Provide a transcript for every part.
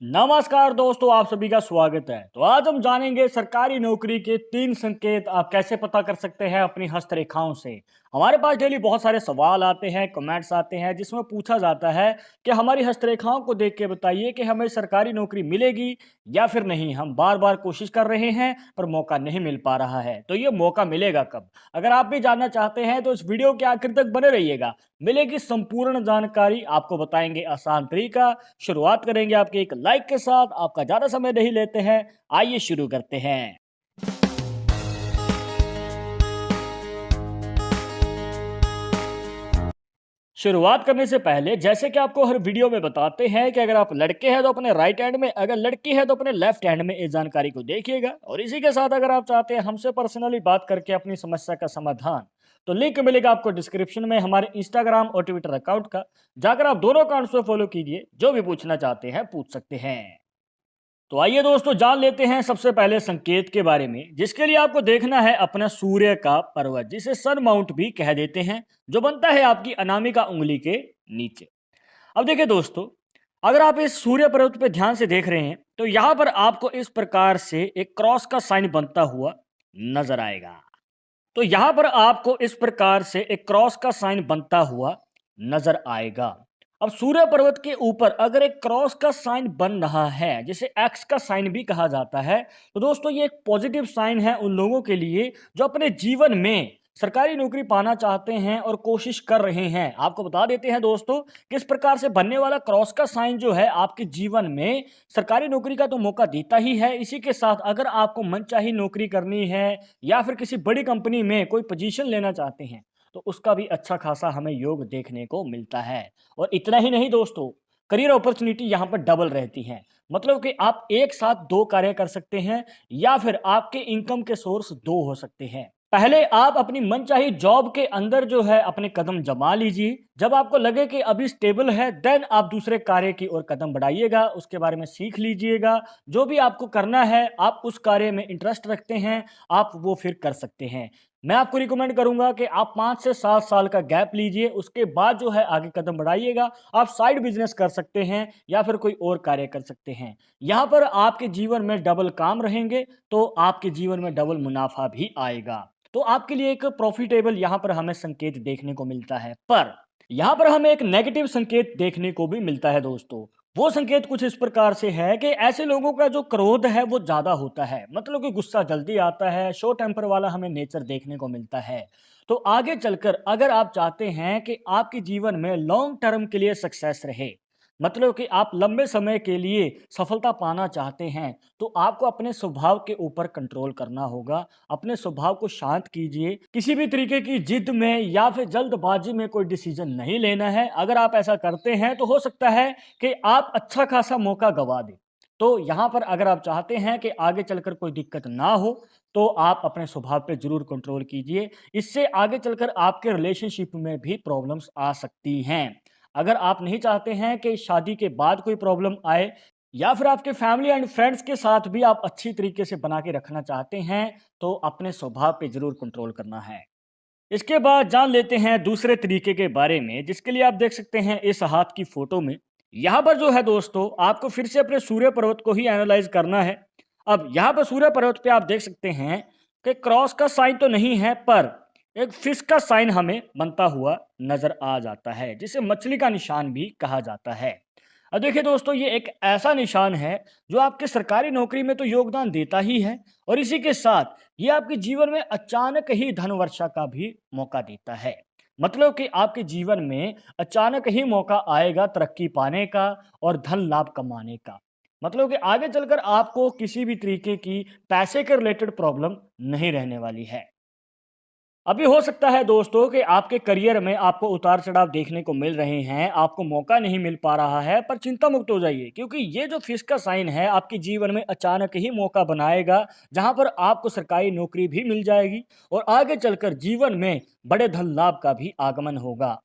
नमस्कार दोस्तों, आप सभी का स्वागत है। तो आज हम जानेंगे सरकारी नौकरी के 3 संकेत आप कैसे पता कर सकते हैं अपनी हस्तरेखाओं से। हमारे पास डेली बहुत सारे सवाल आते हैं, कमेंट्स आते हैं जिसमें पूछा जाता है कि हमारी हस्तरेखाओं को देख के बताइए कि हमें सरकारी नौकरी मिलेगी या फिर नहीं। हम बार-बार कोशिश कर रहे हैं पर मौका नहीं मिल पा रहा है। तो ये मौका मिलेगा कब? अगर आप भी जानना चाहते हैं तो इस वीडियो के आखिर तक बने रहिएगा। मिलेगी संपूर्ण जानकारी, आपको बताएंगे आसान तरीका। शुरुआत करेंगे आपके एक लाइक के साथ। आपका ज्यादा समय नहीं लेते हैं, आइए शुरू करते हैं। शुरुआत करने से पहले जैसे कि आपको हर वीडियो में बताते हैं कि अगर आप लड़के हैं तो अपने राइट हैंड में, अगर लड़की है तो अपने लेफ्ट हैंड में इस जानकारी को देखिएगा। और इसी के साथ अगर आप चाहते हैं हमसे पर्सनली बात करके अपनी समस्या का समाधान, तो लिंक मिलेगा आपको डिस्क्रिप्शन में हमारे इंस्टाग्राम और ट्विटर अकाउंट का। जाकर आप दोनों अकाउंट्स को फॉलो कीजिए, जो भी पूछना चाहते हैं पूछ सकते हैं। तो आइए दोस्तों, जान लेते हैं सबसे पहले संकेत के बारे में, जिसके लिए आपको देखना है अपना सूर्य का पर्वत, जिसे सन माउंट भी कह देते हैं, जो बनता है आपकी अनामिका उंगली के नीचे। अब देखिए दोस्तों, अगर आप इस सूर्य पर्वत पे ध्यान से देख रहे हैं तो यहां पर आपको इस प्रकार से एक क्रॉस का साइन बनता हुआ नजर आएगा। तो यहां पर आपको इस प्रकार से एक क्रॉस का साइन बनता हुआ नजर आएगा। अब सूर्य पर्वत के ऊपर अगर एक क्रॉस का साइन बन रहा है, जिसे एक्स का साइन भी कहा जाता है, तो दोस्तों ये एक पॉजिटिव साइन है उन लोगों के लिए जो अपने जीवन में सरकारी नौकरी पाना चाहते हैं और कोशिश कर रहे हैं। आपको बता देते हैं दोस्तों, किस प्रकार से बनने वाला क्रॉस का साइन जो है आपके जीवन में सरकारी नौकरी का तो मौका देता ही है। इसी के साथ अगर आपको मनचाही नौकरी करनी है या फिर किसी बड़ी कंपनी में कोई पोजीशन लेना चाहते हैं, तो उसका भी अच्छा खासा हमें योग देखने को मिलता है। और इतना ही नहीं दोस्तों, करियर अपॉर्चुनिटी यहाँ पर डबल रहती हैं। मतलब कि आप एक साथ दो कार्य कर सकते हैं या फिर आपके इनकम के सोर्स दो हो सकते हैं। पहले आप अपनी मनचाही जॉब के अंदर जो है अपने कदम जमा लीजिए। जब आपको लगे कि अभी स्टेबल है, देन आप दूसरे कार्य की ओर कदम बढ़ाइएगा, उसके बारे में सीख लीजिएगा। जो भी आपको करना है, आप उस कार्य में इंटरेस्ट रखते हैं, आप वो फिर कर सकते हैं। मैं आपको रिकमेंड करूंगा कि आप 5 से 7 साल का गैप लीजिए, उसके बाद जो है आगे कदम बढ़ाइएगा। आप साइड बिजनेस कर सकते हैं या फिर कोई और कार्य कर सकते हैं। यहाँ पर आपके जीवन में डबल काम रहेंगे, तो आपके जीवन में डबल मुनाफा भी आएगा। तो आपके लिए एक प्रॉफिटेबल यहाँ पर हमें संकेत देखने को मिलता है। पर यहाँ पर हमें एक नेगेटिव संकेत देखने को भी मिलता है दोस्तों। वो संकेत कुछ इस प्रकार से है कि ऐसे लोगों का जो क्रोध है वो ज्यादा होता है, मतलब कि गुस्सा जल्दी आता है, शॉर्ट टेम्पर वाला हमें नेचर देखने को मिलता है। तो आगे चलकर अगर आप चाहते हैं कि आपके जीवन में लॉन्ग टर्म के लिए सक्सेस रहे, मतलब कि आप लंबे समय के लिए सफलता पाना चाहते हैं, तो आपको अपने स्वभाव के ऊपर कंट्रोल करना होगा। अपने स्वभाव को शांत कीजिए। किसी भी तरीके की जिद में या फिर जल्दबाजी में कोई डिसीजन नहीं लेना है। अगर आप ऐसा करते हैं तो हो सकता है कि आप अच्छा खासा मौका गवा दें। तो यहाँ पर अगर आप चाहते हैं कि आगे चलकर कोई दिक्कत ना हो, तो आप अपने स्वभाव पे जरूर कंट्रोल कीजिए। इससे आगे चलकर आपके रिलेशनशिप में भी प्रॉब्लम्स आ सकती हैं। अगर आप नहीं चाहते हैं कि शादी के बाद कोई प्रॉब्लम आए, या फिर आपके फैमिली एंड फ्रेंड्स के साथ भी आप अच्छी तरीके से बना के रखना चाहते हैं, तो अपने स्वभाव पे जरूर कंट्रोल करना है। इसके बाद जान लेते हैं दूसरे तरीके के बारे में, जिसके लिए आप देख सकते हैं इस हाथ की फोटो में। यहाँ पर जो है दोस्तों, आपको फिर से अपने सूर्य पर्वत को ही एनालाइज करना है। अब यहाँ पर सूर्य पर्वत पे आप देख सकते हैं कि क्रॉस का साइन तो नहीं है, पर एक फिश का साइन हमें बनता हुआ नजर आ जाता है, जिसे मछली का निशान भी कहा जाता है। अब देखिए दोस्तों, ये एक ऐसा निशान है जो आपके सरकारी नौकरी में तो योगदान देता ही है, और इसी के साथ ये आपके जीवन में अचानक ही धन वर्षा का भी मौका देता है। मतलब कि आपके जीवन में अचानक ही मौका आएगा तरक्की पाने का और धन लाभ कमाने का। मतलब कि आगे चलकर आपको किसी भी तरीके की पैसे के रिलेटेड प्रॉब्लम नहीं रहने वाली है। अभी हो सकता है दोस्तों कि आपके करियर में आपको उतार चढ़ाव देखने को मिल रहे हैं, आपको मौका नहीं मिल पा रहा है, पर चिंता मुक्त हो जाइए, क्योंकि ये जो फिश का साइन है आपके जीवन में अचानक ही मौका बनाएगा, जहां पर आपको सरकारी नौकरी भी मिल जाएगी और आगे चलकर जीवन में बड़े धन लाभ का भी आगमन होगा।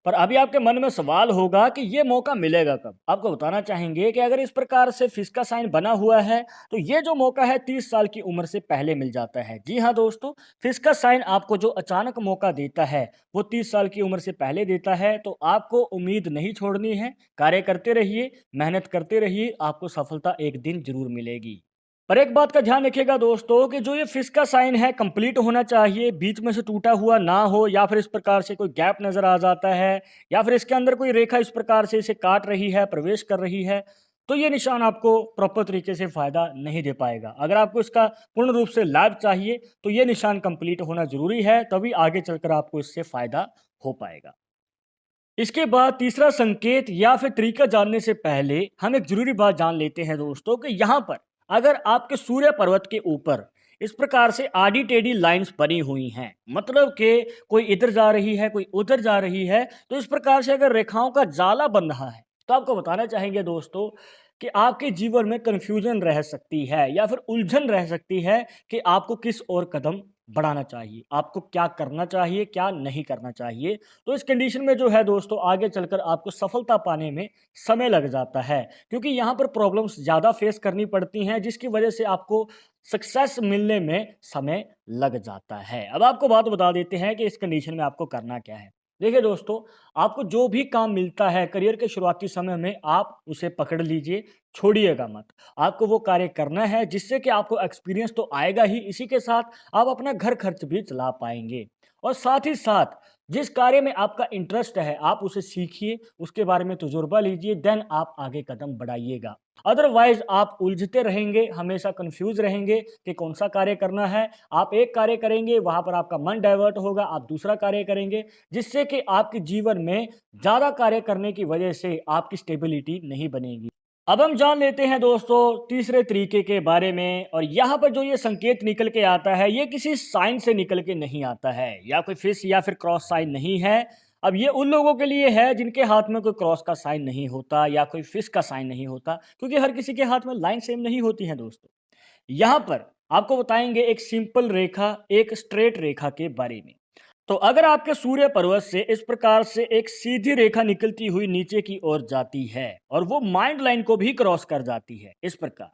पर अभी आपके मन में सवाल होगा कि ये मौका मिलेगा कब? आपको बताना चाहेंगे कि अगर इस प्रकार से फिश का साइन बना हुआ है, तो ये जो मौका है 30 साल की उम्र से पहले मिल जाता है। जी हाँ दोस्तों, फिश का साइन आपको जो अचानक मौका देता है, वो 30 साल की उम्र से पहले देता है, तो आपको उम्मीद नहीं छोड़नी है, कार्य करते रहिए, मेहनत करते रहिए, आपको सफलता एक दिन ज़रूर मिलेगी। पर एक बात का ध्यान रखिएगा दोस्तों कि जो ये फिश का साइन है कंप्लीट होना चाहिए, बीच में से टूटा हुआ ना हो या फिर इस प्रकार से कोई गैप नज़र आ जाता है या फिर इसके अंदर कोई रेखा इस प्रकार से इसे काट रही है, प्रवेश कर रही है, तो ये निशान आपको प्रॉपर तरीके से फ़ायदा नहीं दे पाएगा। अगर आपको इसका पूर्ण रूप से लाभ चाहिए, तो ये निशान कंप्लीट होना ज़रूरी है, तभी आगे चलकर आपको इससे फ़ायदा हो पाएगा। इसके बाद तीसरा संकेत या फिर तरीका जानने से पहले हम एक जरूरी बात जान लेते हैं दोस्तों कि यहाँ पर अगर आपके सूर्य पर्वत के ऊपर इस प्रकार से आड़ी टेढ़ी लाइंस बनी हुई हैं, मतलब कि कोई इधर जा रही है कोई उधर जा रही है, तो इस प्रकार से अगर रेखाओं का जाला बन रहा है, तो आपको बताना चाहेंगे दोस्तों कि आपके जीवन में कन्फ्यूजन रह सकती है या फिर उलझन रह सकती है कि आपको किस ओर कदम बढ़ाना चाहिए, आपको क्या करना चाहिए क्या नहीं करना चाहिए। तो इस कंडीशन में जो है दोस्तों आगे चलकर आपको सफलता पाने में समय लग जाता है, क्योंकि यहाँ पर प्रॉब्लम्स ज़्यादा फेस करनी पड़ती हैं जिसकी वजह से आपको सक्सेस मिलने में समय लग जाता है। अब आपको बात बता देते हैं कि इस कंडीशन में आपको करना क्या है। देखिए दोस्तों, आपको जो भी काम मिलता है करियर के शुरुआती समय में आप उसे पकड़ लीजिए, छोड़िएगा मत। आपको वो कार्य करना है जिससे कि आपको एक्सपीरियंस तो आएगा ही, इसी के साथ आप अपना घर खर्च भी चला पाएंगे। और साथ ही साथ जिस कार्य में आपका इंटरेस्ट है आप उसे सीखिए, उसके बारे में तजुर्बा लीजिए, देन आप आगे कदम बढ़ाइएगा। अदरवाइज आप उलझते रहेंगे, हमेशा कंफ्यूज रहेंगे कि कौन सा कार्य करना है। आप एक कार्य करेंगे, वहां पर आपका मन डाइवर्ट होगा, आप दूसरा कार्य करेंगे, जिससे कि आपके जीवन में ज़्यादा कार्य करने की वजह से आपकी स्टेबिलिटी नहीं बनेगी। अब हम जान लेते हैं दोस्तों तीसरे तरीके के बारे में, और यहाँ पर जो ये संकेत निकल के आता है ये किसी साइन से निकल के नहीं आता है या कोई फिश या फिर क्रॉस साइन नहीं है। अब ये उन लोगों के लिए है जिनके हाथ में कोई क्रॉस का साइन नहीं होता या कोई फिश का साइन नहीं होता, क्योंकि हर किसी के हाथ में लाइन सेम नहीं होती है दोस्तों। यहाँ पर आपको बताएंगे एक सिंपल रेखा, एक स्ट्रेट रेखा के बारे में। तो अगर आपके सूर्य पर्वत से इस प्रकार से एक सीधी रेखा निकलती हुई नीचे की ओर जाती है और वो माइंड लाइन को भी क्रॉस कर जाती है इस प्रकार,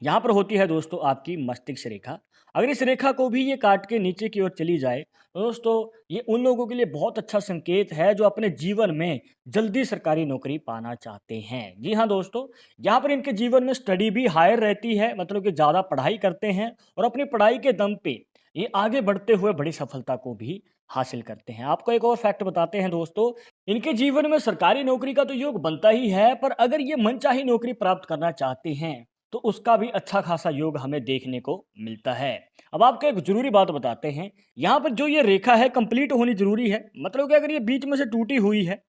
यहाँ पर होती है दोस्तों आपकी मस्तिष्क रेखा। अगर इस रेखा को भी ये काट के नीचे की ओर चली जाए, तो दोस्तों ये उन लोगों के लिए बहुत अच्छा संकेत है जो अपने जीवन में जल्दी सरकारी नौकरी पाना चाहते हैं। जी हाँ दोस्तों, यहाँ पर इनके जीवन में स्टडी भी हायर रहती है, मतलब कि ज़्यादा पढ़ाई करते हैं और अपनी पढ़ाई के दम पे ये आगे बढ़ते हुए बड़ी सफलता को भी हासिल करते हैं। आपको एक और फैक्ट बताते हैं दोस्तों, इनके जीवन में सरकारी नौकरी का तो योग बनता ही है, पर अगर ये मनचाही नौकरी प्राप्त करना चाहते हैं तो उसका भी अच्छा खासा योग हमें देखने को मिलता है। अब आपको एक ज़रूरी बात बताते हैं, यहाँ पर जो ये रेखा है कंप्लीट होनी ज़रूरी है, मतलब कि अगर ये बीच में से टूटी हुई है,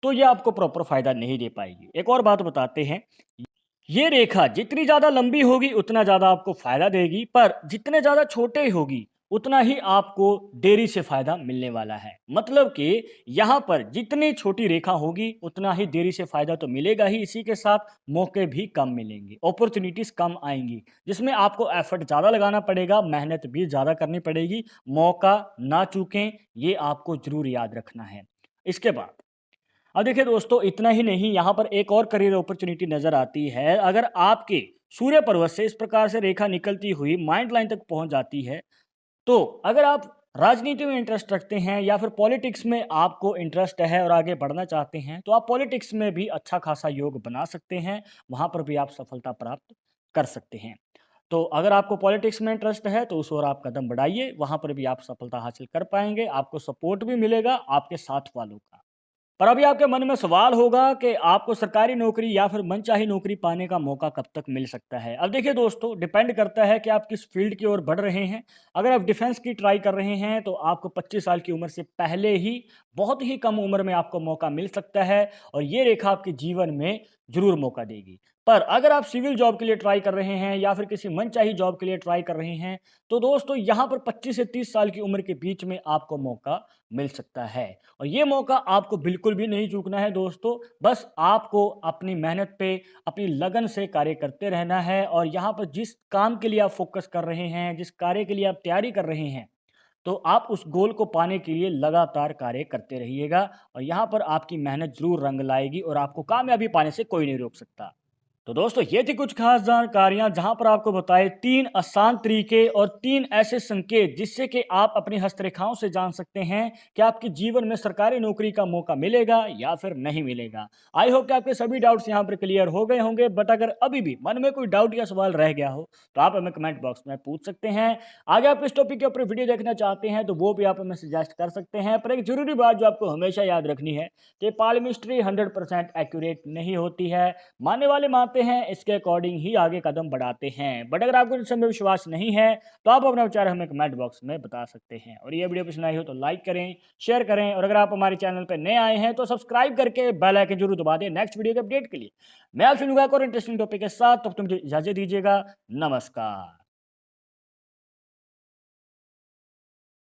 तो ये आपको प्रॉपर फ़ायदा नहीं दे पाएगी। एक और बात बताते हैं, ये रेखा जितनी ज़्यादा लंबी होगी उतना ज़्यादा आपको फ़ायदा देगी, पर जितने ज़्यादा छोटे होगी उतना ही आपको देरी से फ़ायदा मिलने वाला है। मतलब कि यहाँ पर जितनी छोटी रेखा होगी उतना ही देरी से फ़ायदा तो मिलेगा ही, इसी के साथ मौके भी कम मिलेंगे, अपॉर्चुनिटीज़ कम आएंगी, जिसमें आपको एफर्ट ज़्यादा लगाना पड़ेगा, मेहनत भी ज़्यादा करनी पड़ेगी। मौका ना चूकें, ये आपको ज़रूर याद रखना है। इसके बाद अब देखिए दोस्तों, इतना ही नहीं, यहाँ पर एक और करियर अपॉर्चुनिटी नज़र आती है। अगर आपके सूर्य पर्वत से इस प्रकार से रेखा निकलती हुई माइंड लाइन तक पहुँच जाती है, तो अगर आप राजनीति में इंटरेस्ट रखते हैं या फिर पॉलिटिक्स में आपको इंटरेस्ट है और आगे बढ़ना चाहते हैं, तो आप पॉलिटिक्स में भी अच्छा खासा योग बना सकते हैं, वहाँ पर भी आप सफलता प्राप्त कर सकते हैं। तो अगर आपको पॉलिटिक्स में इंटरेस्ट है तो उस ओर आप कदम बढ़ाइए, वहाँ पर भी आप सफलता हासिल कर पाएंगे, आपको सपोर्ट भी मिलेगा आपके साथ वालों का। पर अभी आपके मन में सवाल होगा कि आपको सरकारी नौकरी या फिर मनचाही नौकरी पाने का मौका कब तक मिल सकता है। अब देखिए दोस्तों, डिपेंड करता है कि आप किस फील्ड की ओर बढ़ रहे हैं। अगर आप डिफेंस की ट्राई कर रहे हैं तो आपको 25 साल की उम्र से पहले ही, बहुत ही कम उम्र में आपको मौका मिल सकता है और ये रेखा आपके जीवन में जरूर मौका देगी। पर अगर आप सिविल जॉब के लिए ट्राई कर रहे हैं या फिर किसी मनचाही जॉब के लिए ट्राई कर रहे हैं, तो दोस्तों यहाँ पर 25 से 30 साल की उम्र के बीच में आपको मौका मिल सकता है। और ये मौका आपको बिल्कुल भी नहीं चूकना है दोस्तों। बस आपको अपनी मेहनत पे, अपनी लगन से कार्य करते रहना है, और यहाँ पर जिस काम के लिए आप फोकस कर रहे हैं, जिस कार्य के लिए आप तैयारी कर रहे हैं, तो आप उस गोल को पाने के लिए लगातार कार्य करते रहिएगा और यहाँ पर आपकी मेहनत ज़रूर रंग लाएगी और आपको कामयाबी पाने से कोई नहीं रोक सकता। तो दोस्तों ये थी कुछ खास जानकारियां जहां पर आपको बताए 3 आसान तरीके और 3 ऐसे संकेत जिससे कि आप अपनी हस्तरेखाओं से जान सकते हैं कि आपके जीवन में सरकारी नौकरी का मौका मिलेगा या फिर नहीं मिलेगा। आई होप कि आपके सभी डाउट्स यहां पर क्लियर हो गए होंगे, बट अगर अभी भी मन में कोई डाउट या सवाल रह गया हो तो आप हमें कमेंट बॉक्स में पूछ सकते हैं। आगे आप इस टॉपिक के ऊपर वीडियो देखना चाहते हैं तो वो भी आप हमें सजेस्ट कर सकते हैं। पर एक जरूरी बात जो आपको हमेशा याद रखनी है कि पालमिस्ट्री 100% एक्यूरेट नहीं होती है। मानने वाले मानते हैं, इसके अकॉर्डिंग ही आगे कदम बढ़ाते हैं। बट अगर आपको इसमें विश्वास नहीं है तो आप अपना विचार हमें कमेंट बॉक्स में बता सकते हैं। और ये वीडियो पसंद आई हो तो लाइक करें, शेयर करें और अगर आप हमारे चैनल पर नए आए हैं तो सब्सक्राइब करके बेल आइकन जरूर दबा दें नेक्स्ट वीडियो के अपडेट के लिए। मैं आपसे मिलूंगा एक और इंटरेस्टिंग टॉपिक के साथ, तब तुम इजाजत दीजिएगा। नमस्कार।